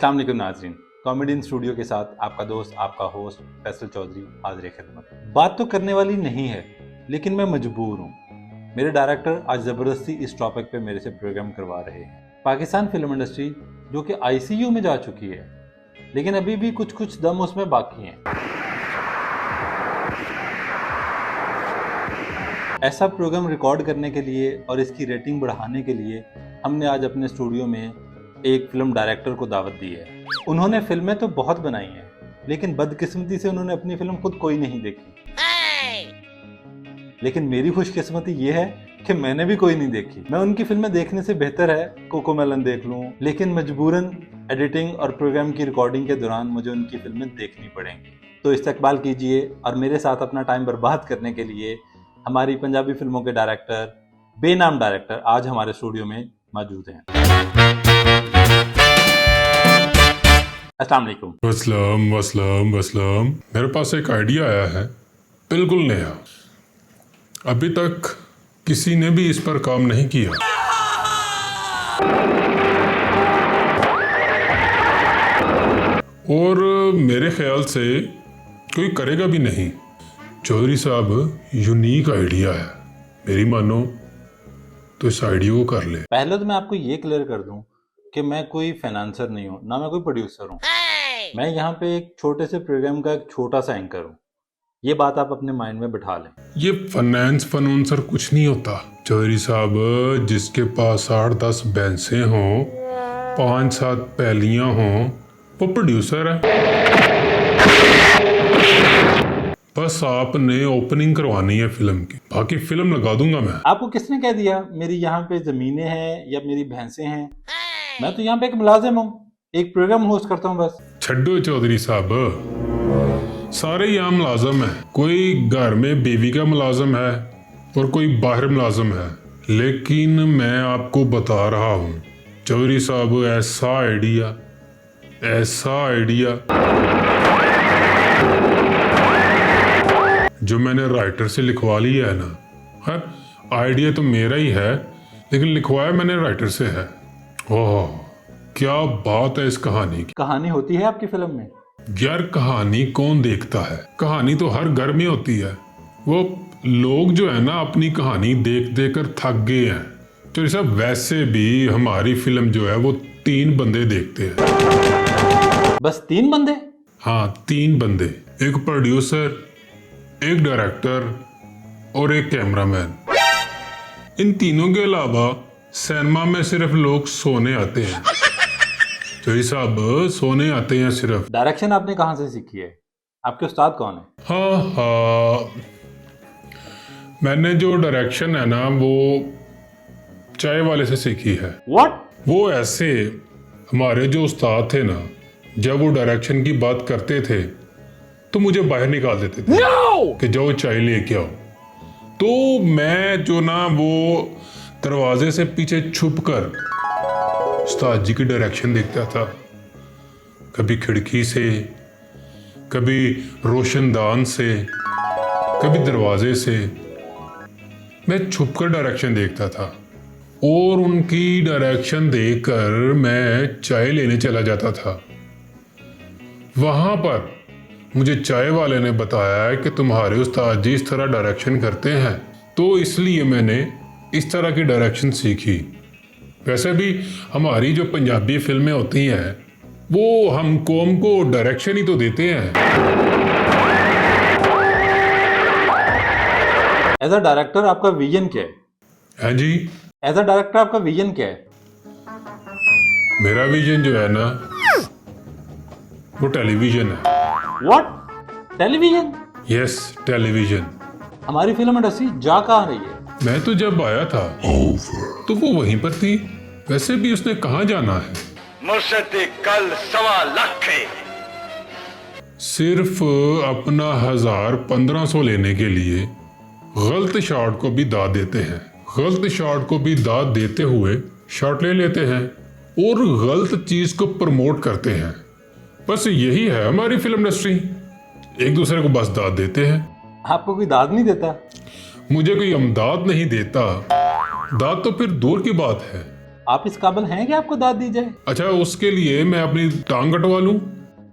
अस्सलाम वालेकुम नाज़रीन, कॉमेडी स्टूडियो के साथ आपका दोस्त, आपका होस्ट फैसल चौधरी हाज़िर खिदमत। बात तो करने वाली नहीं है, लेकिन मैं मजबूर हूँ। मेरे डायरेक्टर आज ज़बरदस्ती इस टॉपिक पे मेरे से प्रोग्राम करवा रहे हैं। पाकिस्तान फिल्म इंडस्ट्री जो कि ICU में जा चुकी है, लेकिन अभी भी कुछ कुछ दम उसमें बाकी हैं। ऐसा प्रोग्राम रिकॉर्ड करने के लिए और इसकी रेटिंग बढ़ाने के लिए हमने आज अपने स्टूडियो में एक फिल्म डायरेक्टर को दावत दी है। उन्होंने फिल्में तो बहुत बनाई हैं, लेकिन बदकिस्मती से उन्होंने अपनी फिल्म खुद कोई नहीं देखी। लेकिन मेरी खुशकिस्मती ये है कि मैंने भी कोई नहीं देखी। मैं उनकी फिल्में देखने से बेहतर है कोकोमेलन देख लूं, लेकिन मजबूरन एडिटिंग और प्रोग्राम की रिकॉर्डिंग के दौरान मुझे उनकी फिल्में देखनी पड़ेंगी। तो इस्तकबाल कीजिए और मेरे साथ अपना टाइम बर्बाद करने के लिए हमारी पंजाबी फिल्मों के डायरेक्टर, बेनाम डायरेक्टर आज हमारे स्टूडियो में मौजूद हैं। अस्सलाम वालेकुम। वसलम वसलम वसलम। मेरे पास एक आइडिया आया है, बिल्कुल नया। अभी तक किसी ने भी इस पर काम नहीं किया। और मेरे ख्याल से कोई करेगा भी नहीं। चौधरी साहब, यूनिक आइडिया है, मेरी मानो तो इस आइडिया को कर ले। पहले तो मैं आपको ये क्लियर कर दूं कि मैं कोई फाइनेंसर नहीं हूं, ना मैं कोई प्रोड्यूसर हूं। मैं यहाँ पे एक छोटे से प्रोग्राम का एक छोटा सा एंकर हूं। ये बात आप अपने माइंड में बिठा लें। ये फाइनेंसर कुछ नहीं होता चौधरी साहब। जिसके पास 8-10 भैंसें हों, 5-7 पैलियां हों, वो प्रोड्यूसर है। बस आपने ओपनिंग करवानी है फिल्म की, बाकी फिल्म लगा दूंगा मैं। आपको किसने कह दिया मेरी यहाँ पे जमीनें हैं या मेरी भैंसें हैं? मैं तो यहाँ पे एक मुलाजिम हूँ, एक प्रोग्राम होस्ट करता हूँ बस। छड्डो चौधरी साहब, सारे यहाँ मुलाजम है। कोई घर में बीवी का मुलाजम है और कोई बाहर मुलाजम है। लेकिन मैं आपको बता रहा हूँ चौधरी साहब, ऐसा आइडिया जो मैंने राइटर से लिखवा लिया है ना। खैर, आइडिया तो मेरा ही है, लेकिन लिखवाया मैंने राइटर से है। ओह, क्या बात है इस कहानी की। कहानी होती है आपकी फिल्म में? यार, कहानी कौन देखता है? कहानी तो हर घर में होती है। वो लोग जो है ना, अपनी कहानी देख देख कर थक गए हैं। तो साहब, वैसे भी हमारी फिल्म जो है वो 3 बंदे देखते हैं। बस 3 बंदे? हाँ, 3 बंदे। एक प्रोड्यूसर, एक डायरेक्टर और एक कैमरामैन। इन तीनों के अलावा सिनेमा में सिर्फ लोग सोने आते हैं। चौधरी साहब, सोने आते हैं सिर्फ। डायरेक्शन आपने कहाँ से सीखी है? आपके उस्ताद कौन है? हाँ, मैंने जो डायरेक्शन है ना, वो चाय वाले से सीखी है। What? वो ऐसे, हमारे जो उस्ताद थे ना, जब वो डायरेक्शन की बात करते थे तो मुझे बाहर निकाल देते थे। कि जाओ चाय लेके आओ। तो मैं जो ना, वो दरवाजे से पीछे छुपकर उस्ताद जी की डायरेक्शन देखता था। कभी खिड़की से, कभी रोशनदान से, कभी दरवाजे से। मैं छुपकर डायरेक्शन देखता था और उनकी डायरेक्शन देखकर मैं चाय लेने चला जाता था। वहां पर मुझे चाय वाले ने बताया कि तुम्हारे उस्ताद जी इस तरह डायरेक्शन करते हैं, तो इसलिए मैंने इस तरह की डायरेक्शन सीखी। वैसे भी हमारी जो पंजाबी फिल्में होती हैं, वो हम कौम को डायरेक्शन ही तो देते हैं। एज अ डायरेक्टर आपका विजन क्या है? हाँ जी, एज अ डायरेक्टर आपका विजन क्या है? मेरा विजन जो है ना, वो टेलीविजन है। What? टेलीविजन? Yes, television. हमारी फिल्म इंडस्ट्री जा कहाँ रही है? मैं तो जब आया था तो वो वहीं पर थी। वैसे भी उसने कहाँ जाना है? मुर्शद कल 1.25 लाख है। सिर्फ अपना 1000-1500 लेने के लिए गलत शॉट को भी दाद देते हैं। गलत शॉट को भी दाद देते हुए शॉट ले लेते हैं और गलत चीज को प्रमोट करते हैं। बस यही है हमारी फिल्म इंडस्ट्री। एक दूसरे को बस दाद देते हैं। आपको कोई दाद नहीं देता? मुझे कोई अमदाद नहीं देता। दाद तो फिर दूर की बात है। आप इस काबिल हैं कि आपको दाद दी जाए? अच्छा, उसके लिए मैं अपनी टांग कटवा लूं?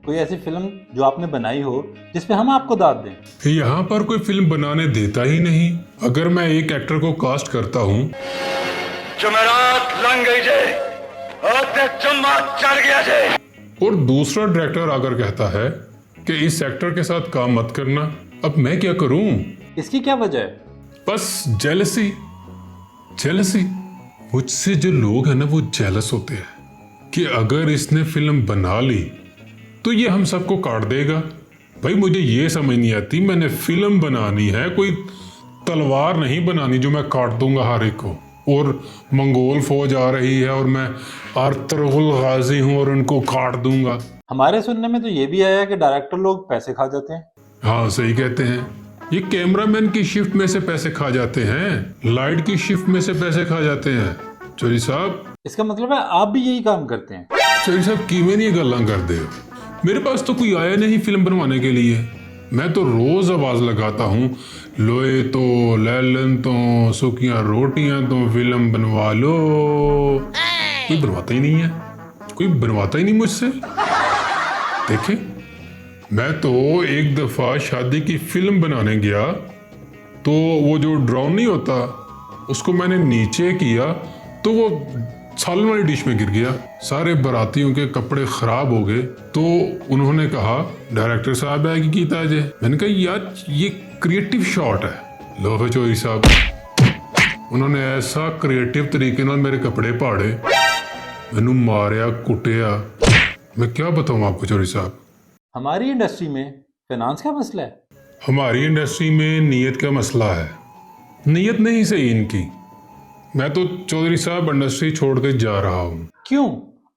कोई ऐसी फिल्म जो आपने बनाई हो जिसपे हम आपको दाद दें? यहाँ पर कोई फिल्म बनाने देता ही नहीं। अगर मैं एक एक्टर को कास्ट करता हूँ जुमेरात लंग गई जे और ते जुम्मा चढ़ गया जे, और दूसरा डायरेक्टर आकर कहता है कि इस एक्टर के साथ काम मत करना, अब मैं क्या करूं? इसकी क्या वजह है? बस जेलसी। जेलसी मुझसे जो लोग हैं ना, वो जेलस होते हैं कि अगर इसने फिल्म बना ली तो ये हम सबको काट देगा। भाई मुझे ये समझ नहीं आती, मैंने फिल्म बनानी है, कोई तलवार नहीं बनानी जो मैं काट दूंगा हर एक को। और मंगोल फौज आ रही है और मैं आर्तुगरुल गाजी हूं और उनको काट दूंगा। हमारे सुनने में तो ये भी आया है कि डायरेक्टर लोग पैसे खा जाते हैं। हाँ सही कहते हैं, ये कैमरामैन की शिफ्ट में से पैसे खा जाते हैं, लाइट की शिफ्ट में से पैसे खा जाते हैं। चोरी साहब, इसका मतलब है आप भी यही काम करते हैं? चोरी साहब किवें नहीं गल्लां करदे हो? मेरे पास तो कोई आया नहीं फिल्म बनवाने के लिए। मैं तो रोज आवाज लगाता हूँ, लोए तो लैलन तो सुखियां रोटियां तो फिल्म बनवा लो। कोई बनवाता ही नहीं है, कोई बनवाता ही नहीं मुझसे। देखे, मैं तो एक दफा शादी की फिल्म बनाने गया तो वो जो ड्रोन नहीं होता उसको मैंने नीचे किया तो वो सालन वाली डिश में गिर गया। सारे बारातियों के कपड़े खराब हो गए। तो उन्होंने कहा डायरेक्टर साहब है कि कीता जे। मैंने कहा यार ये क्रिएटिव शॉट है। लो है चोरी साहब, उन्होंने ऐसा क्रिएटिव तरीके नाल मेरे कपड़े पाड़े, मैनू मारिया कुटिया। मैं क्या बताऊं आपको चोरी साहब। हमारी इंडस्ट्री में फाइनेंस का मसला है। हमारी इंडस्ट्री में नीयत का मसला है, नीयत नहीं सही इनकी। मैं तो चौधरी साहब इंडस्ट्री छोड़ के जा रहा हूँ। क्यों?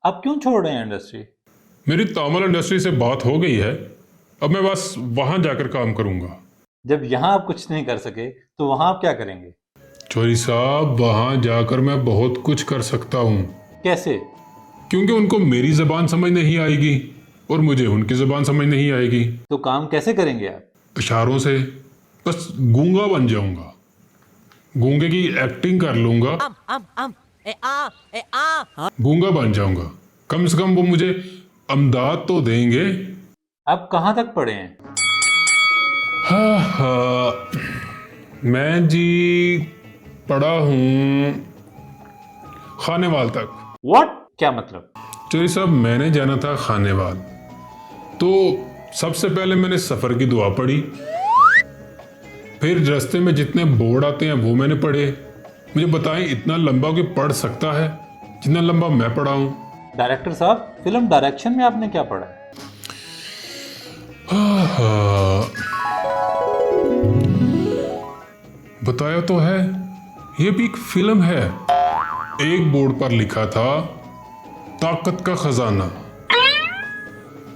आप क्यों छोड़ रहे हैं इंडस्ट्री? मेरी तामिल इंडस्ट्री से बात हो गई है, अब मैं बस वहां जाकर काम करूंगा। जब यहाँ आप कुछ नहीं कर सके तो वहाँ आप क्या करेंगे? चौधरी साहब वहां जाकर मैं बहुत कुछ कर सकता हूँ। कैसे? क्योंकि उनको मेरी जबान समझ नहीं आएगी और मुझे उनकी जबान समझ नहीं आएगी। तो काम कैसे करेंगे आप? इशारों से, बस गूंगा बन जाऊंगा, गूंगे की एक्टिंग कर लूंगा, गूंगा बन जाऊंगा। कम से कम वो मुझे अमदाद तो देंगे। आप कहाँ तक पढ़े हैं? हाँ, मैं जी पढ़ा हूँ खानेवाल तक। व्हाट? क्या मतलब? चोरी साहब, मैंने जाना था खानेवाल, तो सबसे पहले मैंने सफर की दुआ पढ़ी, फिर रास्ते में जितने बोर्ड आते हैं वो मैंने पढ़े। मुझे बताएं इतना लंबा कोई पढ़ सकता है जितना लंबा मैं पढ़ा हूं? डायरेक्टर साहब, फिल्म डायरेक्शन में आपने क्या पढ़ा है? बताया तो है, ये भी एक फिल्म है। एक बोर्ड पर लिखा था ताकत का खजाना,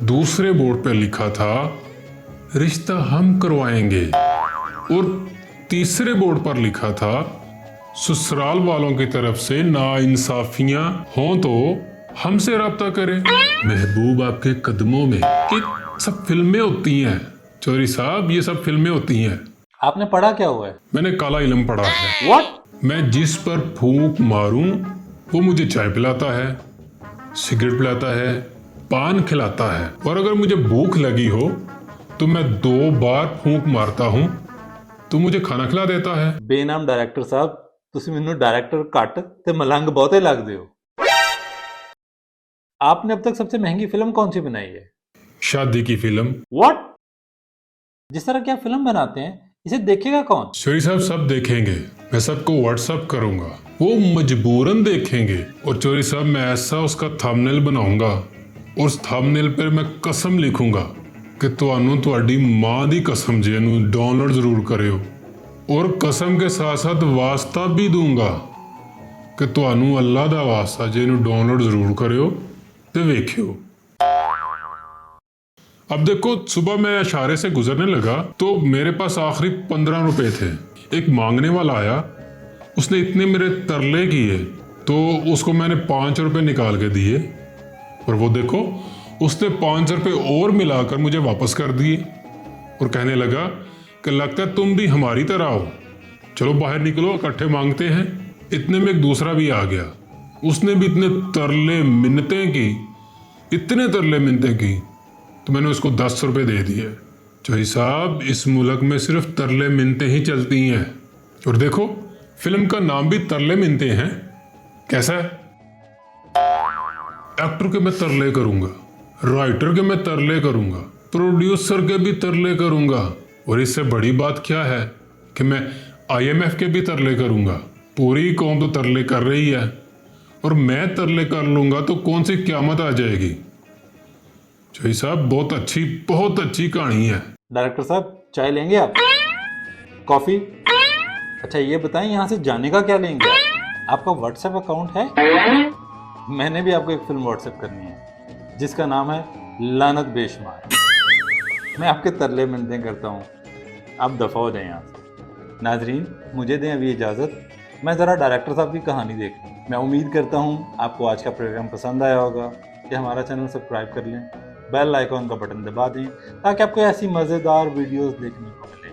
दूसरे बोर्ड पर लिखा था रिश्ता हम करवाएंगे, और तीसरे बोर्ड पर लिखा था ससुराल वालों की तरफ से नाइंसाफियां हों तो हमसे राब्ता करें। महबूब आपके कदमों में। ये सब फिल्में होती हैं चौधरी साहब, ये सब फिल्में होती हैं। आपने पढ़ा क्या हुआ है? मैंने काला इल्म पढ़ा है। व्हाट? मैं जिस पर फूंक मारूं वो मुझे चाय पिलाता है, सिगरेट पिलाता है, पान खिलाता है, और अगर मुझे भूख लगी हो तो मैं 2 बार फूंक मारता हूं तो मुझे खाना खिला देता है। बेनाम डायरेक्टर साहब, तुसी मैनू डायरेक्टर घट ते मलंग बहुते लगदे हो। आपने अब तक सबसे महंगी फिल्म कौन सी बनाई है? शादी की फिल्म। व्हाट? जिस तरह की आप फिल्म बनाते हैं इसे देखेगा कौन? शोरी साहब सब देखेंगे, मैं सबको व्हाट्सएप करूंगा, वो मजबूरन देखेंगे। और चोरी साहब मैं ऐसा उसका थंबनेल बनाऊंगा, और उस थंबनेल पर मैं कसम लिखूंगा कि तुहानू तुहाडी मां दी कसम जे नू डाउनलोड जरूर करियो, और कसम के साथ साथ वास्ता भी दूंगा कि तुहानू अल्लाह दा वास्ता जे नू डाउनलोड जरूर करियो ते वेखियो। अब देखो, सुबह मैं इशारे से गुजरने लगा तो मेरे पास आखिरी 15 रुपए थे। एक मांगने वाला आया, उसने इतने मेरे तरले किए तो उसको मैंने 5 रुपए निकाल के दिए, और वो देखो उसने 5 रुपए और मिलाकर मुझे वापस कर दिए, और कहने लगा कि लगता है तुम भी हमारी तरह हो, चलो बाहर निकलो इकट्ठे मांगते हैं। इतने में एक दूसरा भी आ गया, उसने भी इतने तरले मिन्नतें की, इतने तरले मिन्नतें की, तो मैंने उसको 10 रुपये दे दिए। भाई साहब, इस मुल्क में सिर्फ तरले मिन्नतें ही चलती हैं। और देखो, फिल्म का नाम भी तरले मिन्नतें हैं। कैसा है? एक्टर के मैं तरले करूंगा, राइटर के मैं तरले करूंगा, प्रोड्यूसर के भी तरले करूंगा, और इससे बड़ी बात क्या है कि मैं IMF के भी तरले करूंगा। पूरी कौम तो तरले कर रही है, और मैं तरले कर लूंगा तो कौन सी क़यामत आ जाएगी। भाई साहब, बहुत अच्छी कहानी है। डायरेक्टर साहब, चाय लेंगे आप? कॉफी? अच्छा ये बताएं, यहाँ से जाने का क्या लेंगे आप? आपका व्हाट्सएप अकाउंट है? मैंने भी आपको एक फिल्म व्हाट्सएप करनी है जिसका नाम है लानत बेशुमार। मैं आपके तरले मिन्नतें करता हूँ, आप दफ़ा हो जाएं यहाँ से। नाजरीन, मुझे दें अभी इजाज़त, मैं ज़रा डायरेक्टर साहब की कहानी देख लूँ। मैं उम्मीद करता हूँ आपको आज का प्रोग्राम पसंद आया होगा। कि हमारा चैनल सब्सक्राइब कर लें, बेल आइकॉन का बटन दबा दें ताकि आपको ऐसी मज़ेदार वीडियोस देखने को मिले।